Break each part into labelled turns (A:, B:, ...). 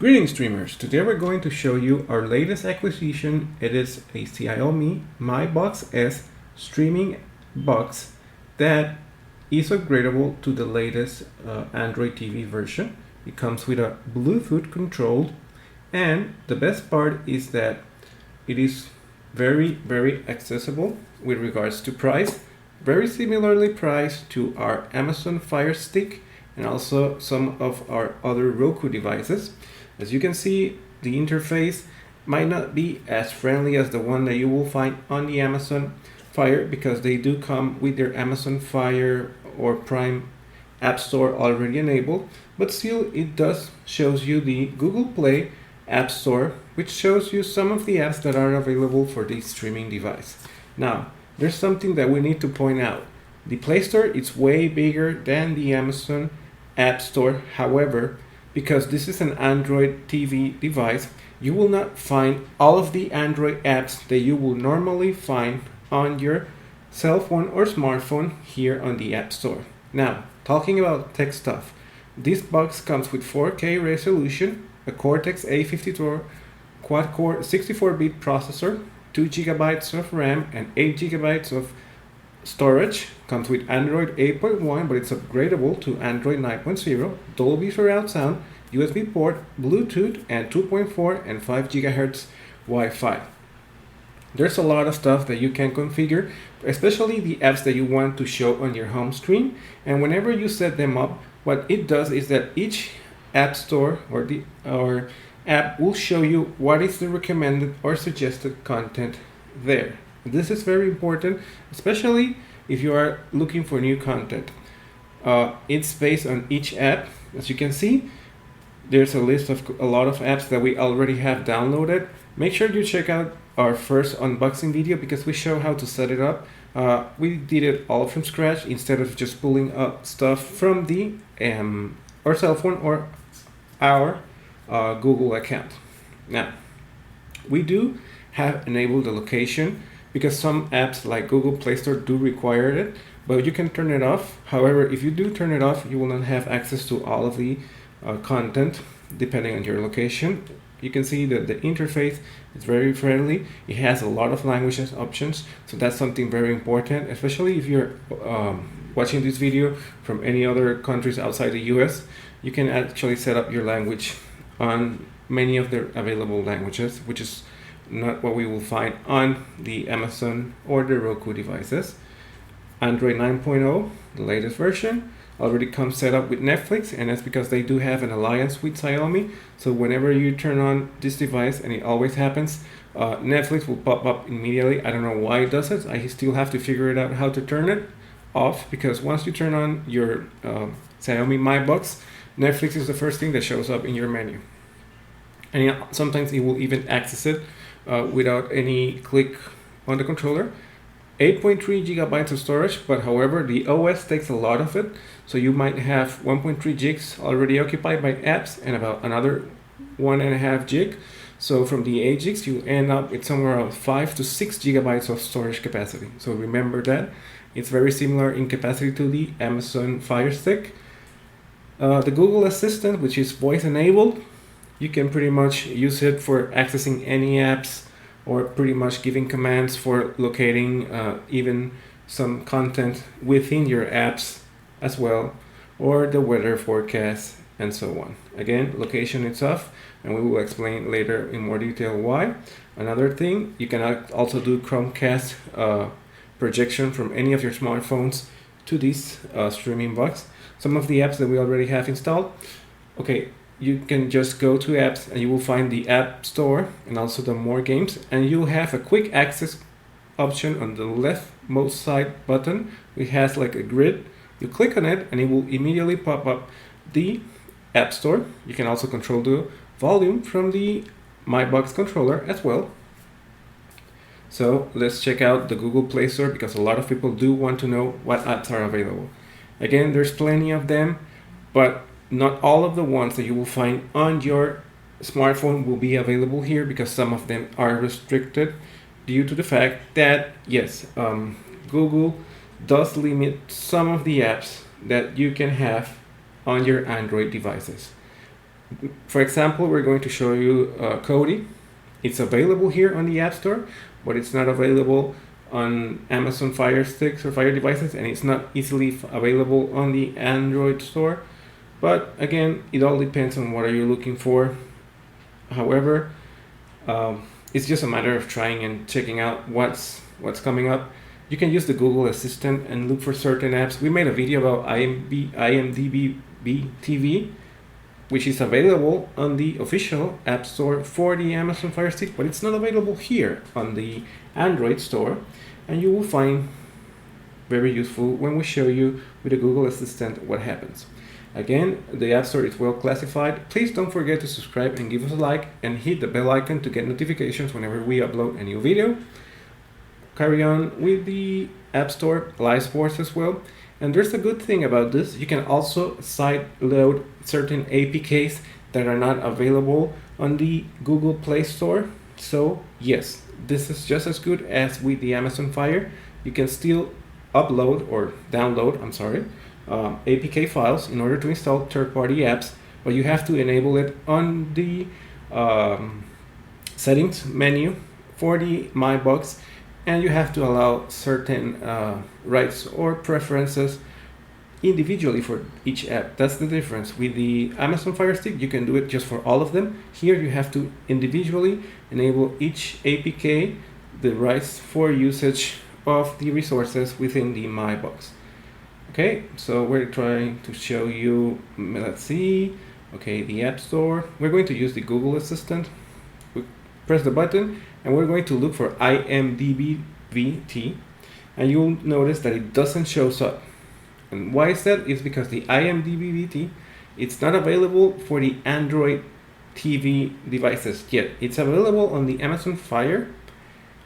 A: Greetings streamers, today we're going to show you our latest acquisition. It is a Xiaomi Mi Box S streaming box that is upgradable to the latest Android TV version. It comes with a Bluetooth controlled, and the best part is that it is very accessible with regards to price, very similarly priced to our Amazon Fire Stick and also some of our other Roku devices. As you can see, the interface might not be as friendly as the one that you will find on the Amazon Fire, because they do come with their Amazon Fire or Prime App Store already enabled, but still it does shows you the Google Play App Store, which shows you some of the apps that are available for this streaming device. Now, there's something that we need to point out. The Play Store is way bigger than the Amazon App Store. However, because this is an Android TV device, you will not find all of the Android apps that you will normally find on your cell phone or smartphone here on the App Store. Now, talking about tech stuff, this box comes with 4K resolution, a Cortex A54 quad-core 64-bit processor, 2 GB of RAM, and 8 GB of storage. Comes with Android 8.1, but it's upgradable to Android 9.0, Dolby Surround Sound, USB port, Bluetooth, and 2.4 and 5 GHz Wi-Fi. There's a lot of stuff that you can configure, especially the apps that you want to show on your home screen. And whenever you set them up, what it does is that each app store or app will show you what is the recommended or suggested content there. This is very important, especially if you are looking for new content. It's based on each app. As you can see, there's a list of a lot of apps that we already have downloaded. Make sure you check out our first unboxing video, because we show how to set it up. We did it all from scratch instead of just pulling up stuff from the our cell phone or our Google account. Now, we do have enabled the location, because some apps like Google Play Store do require it, but you can turn it off. However, if you do turn it off, you will not have access to all of the content depending on your location. You can see that the interface is very friendly. It has a lot of languages options, so that's something very important, especially if you're watching this video from any other countries outside the US. You can actually set up your language on many of the available languages, which is not what we will find on the Amazon or the Roku devices. Android 9.0, the latest version, already comes set up with Netflix, and that's because they do have an alliance with Xiaomi. So whenever you turn on this device, and it always happens, Netflix will pop up immediately. I don't know why it does it. I still have to figure it out how to turn it off, because once you turn on your Xiaomi Mi Box, Netflix is the first thing that shows up in your menu. And sometimes it will even access it without any click on the controller. 8.3 GB of storage, but however the OS takes a lot of it, so you might have 1.3 gigs already occupied by apps and about another 1.5 gig. So from the 8 gigs you end up with somewhere around 5 to 6 GB of storage capacity. So remember that it's very similar in capacity to the Amazon Fire Stick. The Google Assistant, which is voice enabled, you can pretty much use it for accessing any apps, or pretty much giving commands for locating even some content within your apps as well, or the weather forecast and so on. Again, location is off, and we will explain later in more detail why. Another thing, you can also do Chromecast projection from any of your smartphones to this streaming box. Some of the apps that we already have installed, okay, you can just go to apps and you will find the App Store and also the More Games, and you'll have a quick access option on the leftmost side button. It has like a grid. You click on it and it will immediately pop up the App Store. You can also control the volume from the Mi Box controller as well. So let's check out the Google Play Store, because a lot of people do want to know what apps are available. Again, there's plenty of them, but not all of the ones that you will find on your smartphone will be available here, because some of them are restricted due to the fact that, yes, Google does limit some of the apps that you can have on your Android devices. For example, we're going to show you Kodi. It's available here on the App Store, but it's not available on Amazon Fire Sticks or Fire devices, and it's not easily available on the Android store. But again, it all depends on what are you looking for. However, it's just a matter of trying and checking out what's coming up. You can use the Google Assistant and look for certain apps. We made a video about IMDb TV, which is available on the official App Store for the Amazon Fire Stick, but it's not available here on the Android store. And you will find very useful when we show you with the Google Assistant what happens. Again, the App Store is well classified. Please don't forget to subscribe and give us a like and hit the bell icon to get notifications whenever we upload a new video. Carry on with the App Store live sports as well. And there's a good thing about this. You can also side load certain APKs that are not available on the Google Play Store. So yes, this is just as good as with the Amazon Fire. You can still upload or download, APK files in order to install third-party apps, but you have to enable it on the settings menu for the My Box, and you have to allow certain rights or preferences individually for each app. That's the difference. With the Amazon Fire Stick, you can do it just for all of them. Here you have to individually enable each APK the rights for usage of the resources within the My Box. Okay, so we're trying to show you, let's see, okay, the App Store. We're going to use the Google Assistant. We press the button and we're going to look for IMDb VT, and you'll notice that it doesn't show up. And why is that? It's because the IMDb VT, it's not available for the Android TV devices yet. It's available on the Amazon Fire,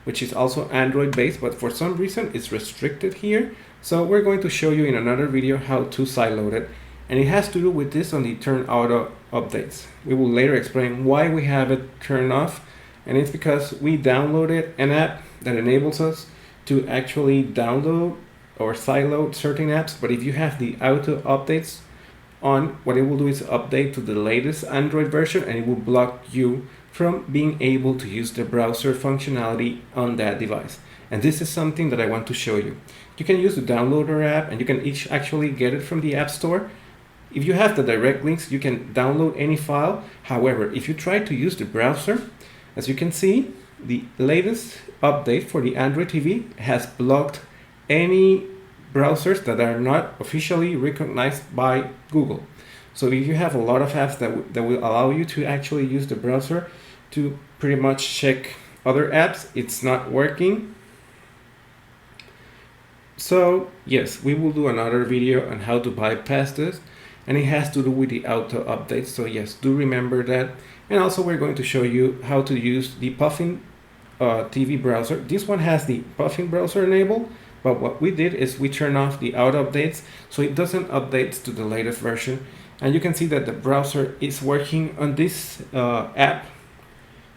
A: which is also Android based, but for some reason it's restricted here. So we're going to show you in another video how to sideload it, and it has to do with this on the turn auto updates. We will later explain why we have it turned off, and it's because we downloaded an app that enables us to actually download or sideload certain apps. But if you have the auto updates on, what it will do is update to the latest Android version, and it will block you from being able to use the browser functionality on that device. And this is something that I want to show you. You can use the downloader app, and you can actually get it from the App Store. If you have the direct links, you can download any file. However, if you try to use the browser, as you can see, the latest update for the Android TV has blocked any browsers that are not officially recognized by Google. So if you have a lot of apps that will allow you to actually use the browser to pretty much check other apps, it's not working. So yes, we will do another video on how to bypass this, and it has to do with the auto updates. So yes, do remember that. And also we're going to show you how to use the Puffin TV Browser. This one has the Puffin browser enabled, but what we did is we turn off the auto updates so it doesn't update to the latest version. And you can see that the browser is working on this app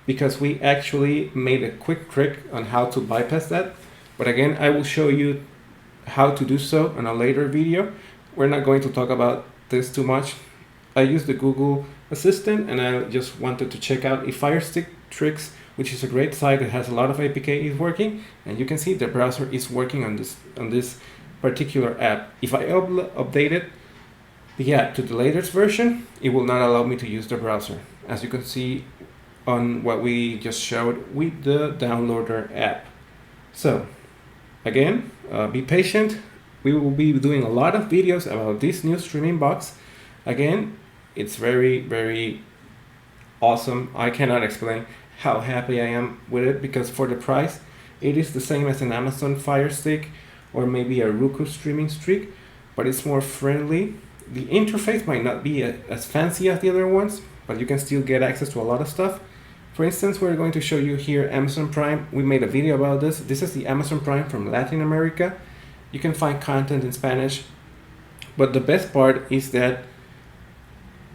A: because we actually made a quick trick on how to bypass that. But again, I will show you how to do so in a later video. We're not going to talk about this too much. I used the Google Assistant, and I just wanted to check out if Fire Stick Tricks, which is a great site that has a lot of APK, is working. And you can see the browser is working on this particular app. If I updated the app to the latest version, it will not allow me to use the browser, as you can see on what we just showed with the downloader app. So again, be patient. We will be doing a lot of videos about this new streaming box. Again, it's very, very awesome. I cannot explain how happy I am with it, because for the price, it is the same as an Amazon Fire Stick or maybe a Roku streaming stick, but it's more friendly. The interface might not be as fancy as the other ones, but you can still get access to a lot of stuff. For instance, we're going to show you here Amazon Prime. We made a video about this. This is the Amazon Prime from Latin America. You can find content in Spanish, but the best part is that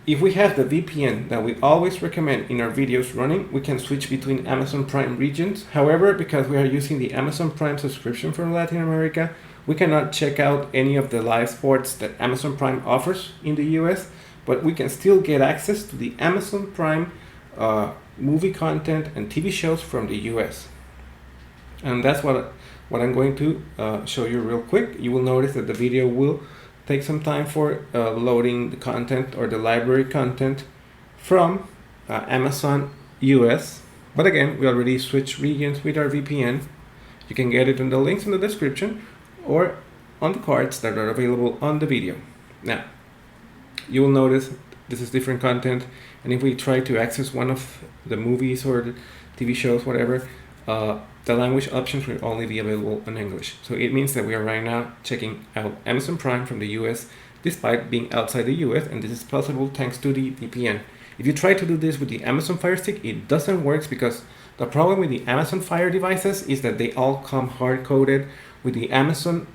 A: if we have the VPN that we always recommend in our videos running, we can switch between Amazon Prime regions. However, because we are using the Amazon Prime subscription from Latin America, we cannot check out any of the live sports that Amazon Prime offers in the US, but we can still get access to the Amazon Prime movie content and TV shows from the US. And that's what I'm going to show you real quick. You will notice that the video will take some time for loading the content or the library content from Amazon US. But again, we already switched regions with our VPN. You can get it in the links in the description or on the cards that are available on the video. Now, you will notice this is different content, and if we try to access one of the movies or the TV shows, whatever, the language options will only be available in English. So it means that we are right now checking out Amazon Prime from the US despite being outside the US, and this is possible thanks to the VPN. If you try to do this with the Amazon Fire Stick, it doesn't work because the problem with the Amazon Fire devices is that they all come hard-coded with the Amazon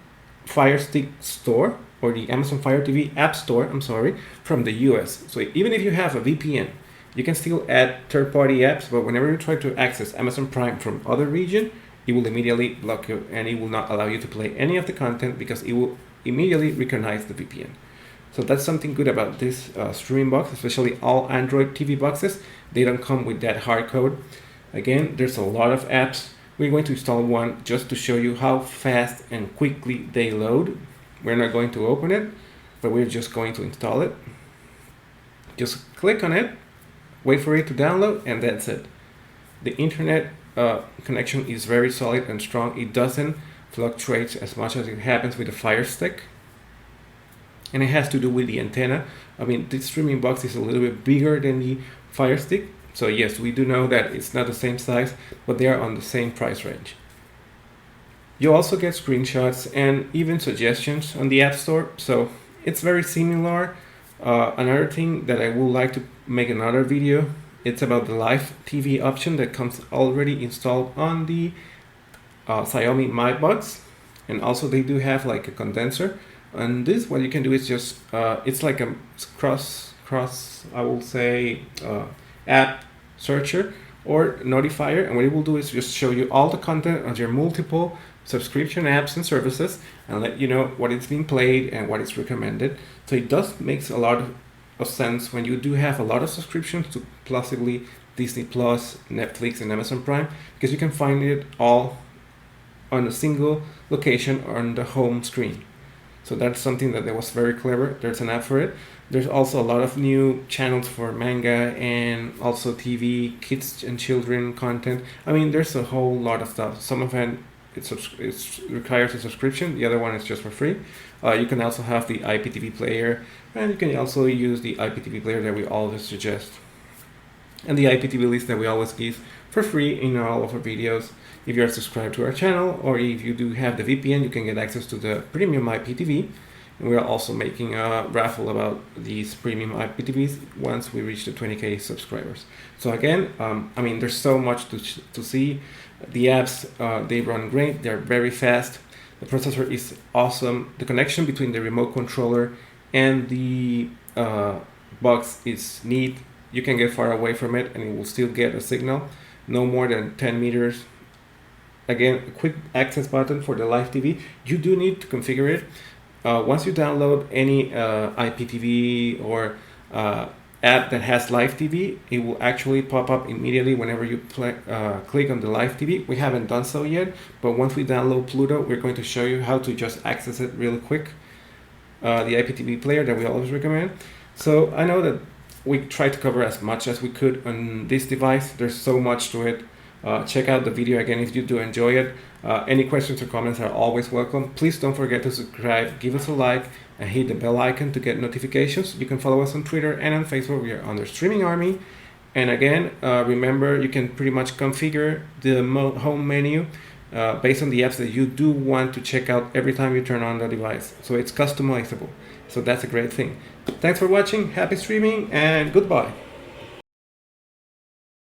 A: Fire Stick store or the Amazon Fire TV app store, from the US. So even if you have a VPN, you can still add third-party apps, but whenever you try to access Amazon Prime from other region, it will immediately block you and it will not allow you to play any of the content because it will immediately recognize the VPN. So that's something good about this streaming box, especially all Android TV boxes. They don't come with that hard code. Again, there's a lot of apps. We're going to install one just to show you how fast and quickly they load. We're not going to open it, but we're just going to install it. Just click on it, wait for it to download, and that's it. The internet connection is very solid and strong. It doesn't fluctuate as much as it happens with the Fire Stick. And it has to do with the antenna. I mean, this streaming box is a little bit bigger than the Fire Stick. So yes, we do know that it's not the same size, but they are on the same price range. You also get screenshots and even suggestions on the App Store. So it's very similar. Another thing that I would like to make another video, it's about the live TV option that comes already installed on the Xiaomi Mi Box. And also they do have like a condenser. And this, what you can do is just, it's like a cross, I will say, app searcher or notifier. And what it will do is just show you all the content of your multiple subscription apps and services and let you know what is being played and what is recommended. So it does makes a lot of sense when you do have a lot of subscriptions to possibly Disney Plus, Netflix, and Amazon Prime, because you can find it all on a single location on the home screen. So that's something that was very clever. There's an app for it. There's also a lot of new channels for manga and also TV, kids and children content. I mean, there's a whole lot of stuff. Some of it it requires a subscription. The other one is just for free. You can also have the IPTV player, and you can also use the IPTV player that we always suggest. And the IPTV list that we always give for free in all of our videos. If you are subscribed to our channel, or if you do have the VPN, you can get access to the premium IPTV. And we are also making a raffle about these premium IPTVs once we reach the 20K subscribers. So again, I mean, there's so much to see. The apps, they run great. They're very fast. The processor is awesome. The connection between the remote controller and the box is neat. You can get far away from it and it will still get a signal, no more than 10 meters. Again, a quick access button for the live TV. You do need to configure it. Once you download any IPTV or app that has live TV, it will actually pop up immediately whenever you click on the live TV. We haven't done so yet, but once we download Pluto, we're going to show you how to just access it real quick. The IPTV player that we always recommend. So I know that we tried to cover as much as we could on this device. There's so much to it. Check out the video again if you do enjoy it. Any questions or comments are always welcome. Please don't forget to subscribe, give us a like, and hit the bell icon to get notifications. You can follow us on Twitter and on Facebook. We are under Streaming Army. And again, remember, you can pretty much configure the home menu based on the apps that you do want to check out every time you turn on the device. So it's customizable. So that's a great thing. Thanks for watching. Happy streaming and goodbye.